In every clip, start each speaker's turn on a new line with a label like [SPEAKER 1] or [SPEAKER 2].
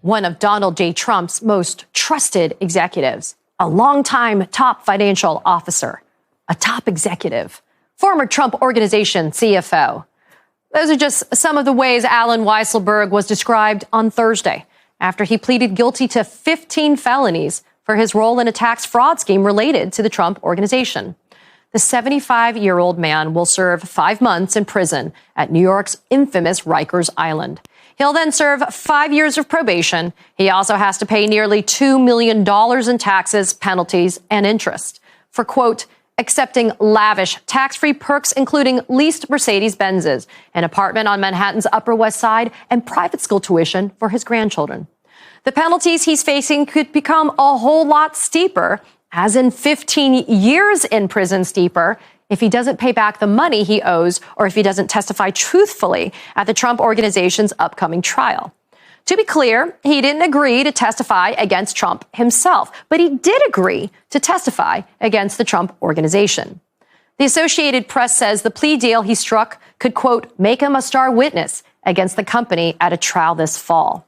[SPEAKER 1] one of Donald J. Trump's most trusted executives, a longtime top financial officer, a top executive, former Trump Organization CFO. Those are just some of the ways Allen Weisselberg was described on Thursday after he pleaded guilty to 15 felonies for his role in a tax fraud scheme related to the Trump Organization. The 75-year-old man will serve 5 months in prison at New York's infamous Rikers Island. He'll then serve 5 years of probation. He also has to pay nearly $2 million in taxes, penalties, and interest for, quote, accepting lavish tax-free perks, including leased Mercedes-Benzes, an apartment on Manhattan's Upper West Side, and private school tuition for his grandchildren. The penalties he's facing could become a whole lot steeper, as in 15 years in prison steeper, if he doesn't pay back the money he owes or if he doesn't testify truthfully at the Trump Organization's upcoming trial. To be clear, he didn't agree to testify against Trump himself, but he did agree to testify against the Trump Organization. The Associated Press says the plea deal he struck could, quote, make him a star witness against the company at a trial this fall.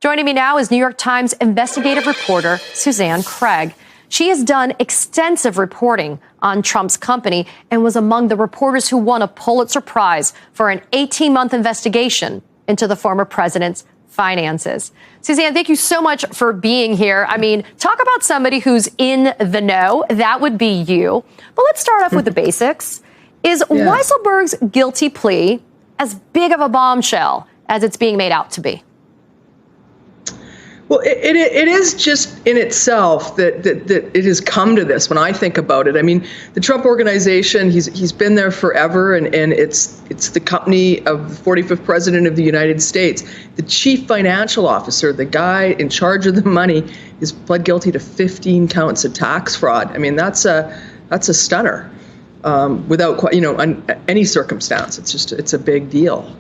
[SPEAKER 1] Joining me now is New York Times investigative reporter Suzanne Craig. She has done extensive reporting on Trump's company and was among the reporters who won a Pulitzer Prize for an 18-month investigation into the former president's finances. Suzanne, thank you so much for being here. I mean, talk about somebody who's in the know. That would be you. But let's start off with the basics. Is Weisselberg's guilty plea as big of a bombshell as it's being made out to be?
[SPEAKER 2] Well, it is just in itself that it has come to this when I think about it. I mean, the Trump Organization, he's been there forever, and it's the company of the 45th president of the United States. The chief financial officer, the guy in charge of the money, is pled guilty to 15 counts of tax fraud. I mean, that's a stunner without any circumstance. It's a big deal.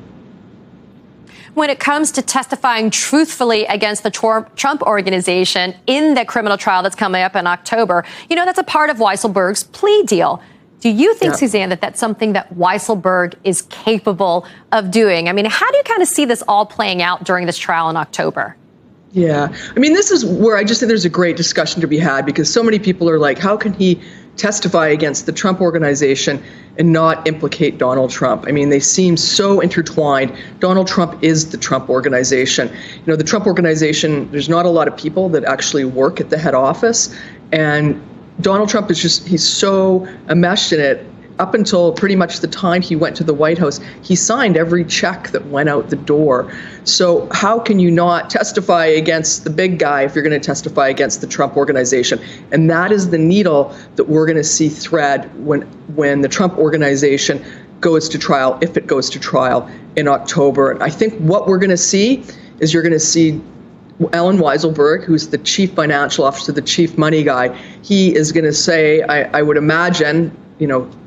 [SPEAKER 1] When it comes to testifying truthfully against the Trump Organization in the criminal trial that's coming up in October, that's a part of Weisselberg's plea deal. Do you think, Suzanne, that that's something that Weisselberg is capable of doing? I mean, how do you kind of see this all playing out during this trial in October?
[SPEAKER 2] Yeah, I mean, this is where I just think there's a great discussion to be had, because so many people are like, how can he testify against the Trump Organization and not implicate Donald Trump? I mean, they seem so intertwined. Donald Trump is the Trump Organization. The Trump Organization, there's not a lot of people that actually work at the head office. And Donald Trump he's so enmeshed in it. Up until pretty much the time he went to the White House, he signed every check that went out the door. So how can you not testify against the big guy if you're going to testify against the Trump Organization? And that is the needle that we're going to see thread when the Trump Organization goes to trial, if it goes to trial in October. And I think what we're going to see is you're going to see Allen Weisselberg, who's the chief financial officer, the chief money guy. He is going to say, I would imagine,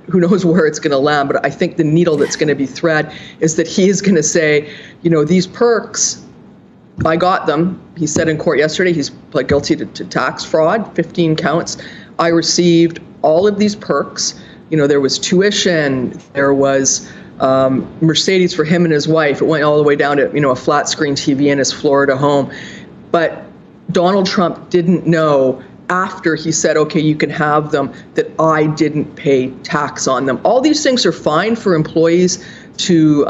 [SPEAKER 2] who knows where it's going to land, but I think the needle that's going to be thread is that he is going to say, these perks, I got them. He said in court yesterday, he's pled guilty to tax fraud, 15 counts. I received all of these perks. There was tuition, there was Mercedes for him and his wife. It went all the way down to, a flat screen TV in his Florida home. But Donald Trump didn't know after he said, okay, you can have them, that I didn't pay tax on them. All these things are fine for employees to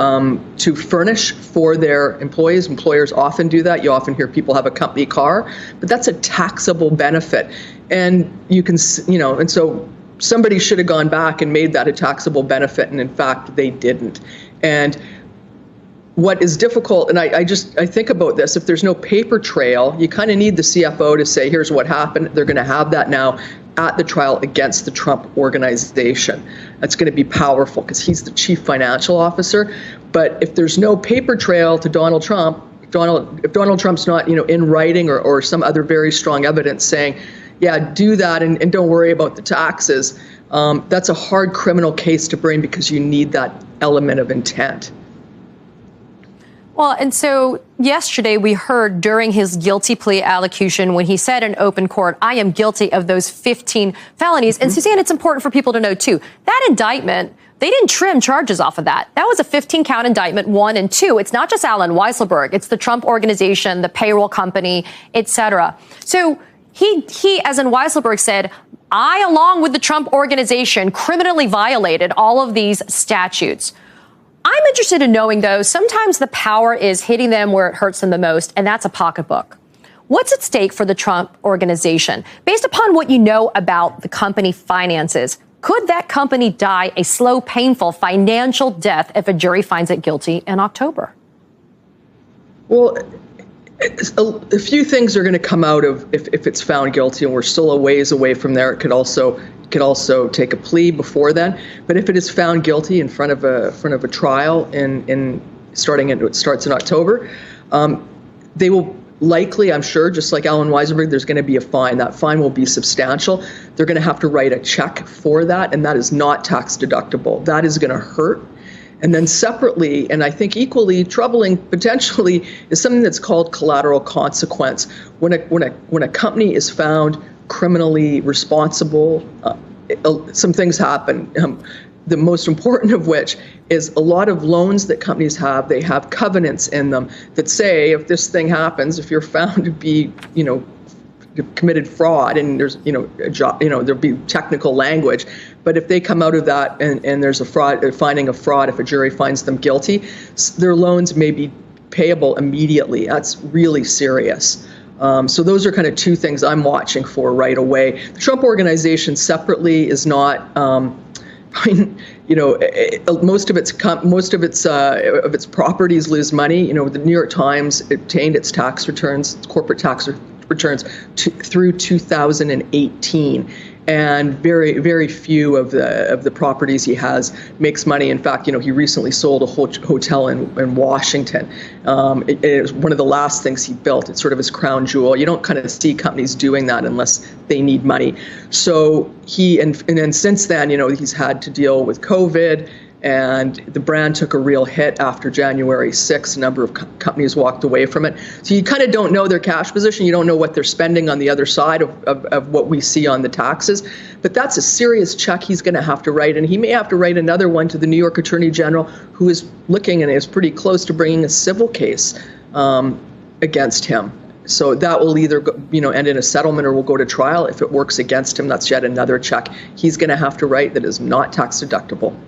[SPEAKER 2] furnish for their employees. Employers often do that. You often hear people have a company car, but that's a taxable benefit. And you can, and so somebody should have gone back and made that a taxable benefit. And in fact, they didn't. And what is difficult, and I think about this, if there's no paper trail, you kind of need the CFO to say, here's what happened. They're going to have that now at the trial against the Trump Organization. That's going to be powerful because he's the chief financial officer. But if there's no paper trail to Donald Trump, if Donald Trump's not, in writing or some other very strong evidence saying, yeah, do that and don't worry about the taxes, that's a hard criminal case to bring because you need that element of intent.
[SPEAKER 1] Well, and so yesterday we heard during his guilty plea allocution when he said in open court, I am guilty of those 15 felonies. And Suzanne, it's important for people to know, too, that indictment They didn't trim charges off of that. That was a 15-count indictment, 1 and 2. It's not just Alan Weisselberg. It's the Trump Organization, the payroll company, et cetera. So he, as in Weisselberg said, I, along with the Trump Organization, criminally violated all of these statutes. I'm interested in knowing, though, sometimes the power is hitting them where it hurts them the most, and that's a pocketbook. What's at stake for the Trump Organization? Based upon what you know about the company finances, could that company die a slow, painful financial death if a jury finds it guilty in October?
[SPEAKER 2] Well, a few things are going to come out of if it's found guilty, and we're still a ways away from there. It could also take a plea before then. But if it is found guilty in front of a trial it starts in October, they will likely, I'm sure, just like Alan Weisselberg, there's going to be a fine. That fine will be substantial. They're going to have to write a check for that, and that is not tax deductible. That is going to hurt. And then separately, and I think equally troubling potentially, is something that's called collateral consequence. When a company is found criminally responsible, some things happen. The most important of which is a lot of loans that companies have, they have covenants in them that say if this thing happens, if you're found to be, committed fraud, and there's, there'll be technical language, but if they come out of that and there's a finding of fraud, if a jury finds them guilty, their loans may be payable immediately. That's really serious. So those are kind of two things I'm watching for right away. The Trump Organization separately is not. Most of its properties lose money. The New York Times obtained its tax returns, corporate tax returns through 2018, and very, very few of the properties he has makes money. In fact, he recently sold a hotel in Washington. It was one of the last things he built. It's sort of his crown jewel. You don't kind of see companies doing that unless they need money. So and then since then, he's had to deal with COVID, and the brand took a real hit after January 6th. A number of companies walked away from it. So you kind of don't know their cash position. You don't know what they're spending on the other side of what we see on the taxes. But that's a serious check he's going to have to write. And he may have to write another one to the New York Attorney General, who is looking and is pretty close to bringing a civil case against him. So that will either end in a settlement or will go to trial. If it works against him, that's yet another check he's going to have to write that is not tax deductible.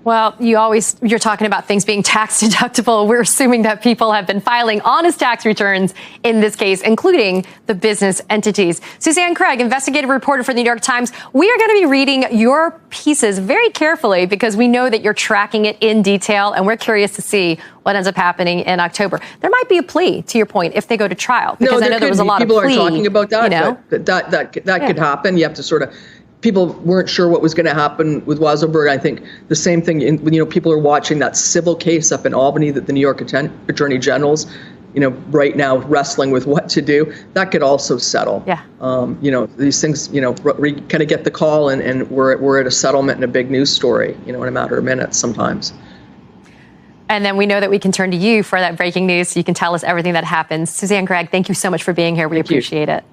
[SPEAKER 1] Well, you're talking about things being tax deductible. We're assuming that people have been filing honest tax returns in this case, including the business entities. Suzanne Craig, investigative reporter for the New York Times. We are going to be reading your pieces very carefully because we know that you're tracking it in detail, and we're curious to see what ends up happening in October. There might be a plea, to your point, if they go to trial, because I know there was a lot of plea.
[SPEAKER 2] People are talking about that. That could happen. You have to sort of. People weren't sure what was going to happen with Weisselberg. I think the same thing, people are watching that civil case up in Albany that the New York Attorney General's, right now wrestling with what to do. That could also settle.
[SPEAKER 1] Yeah.
[SPEAKER 2] These things, we kind of get the call and we're at a settlement and a big news story, in a matter of minutes sometimes.
[SPEAKER 1] And then we know that we can turn to you for that breaking news so you can tell us everything that happens. Suzanne Craig, thank you so much for being here. We appreciate it.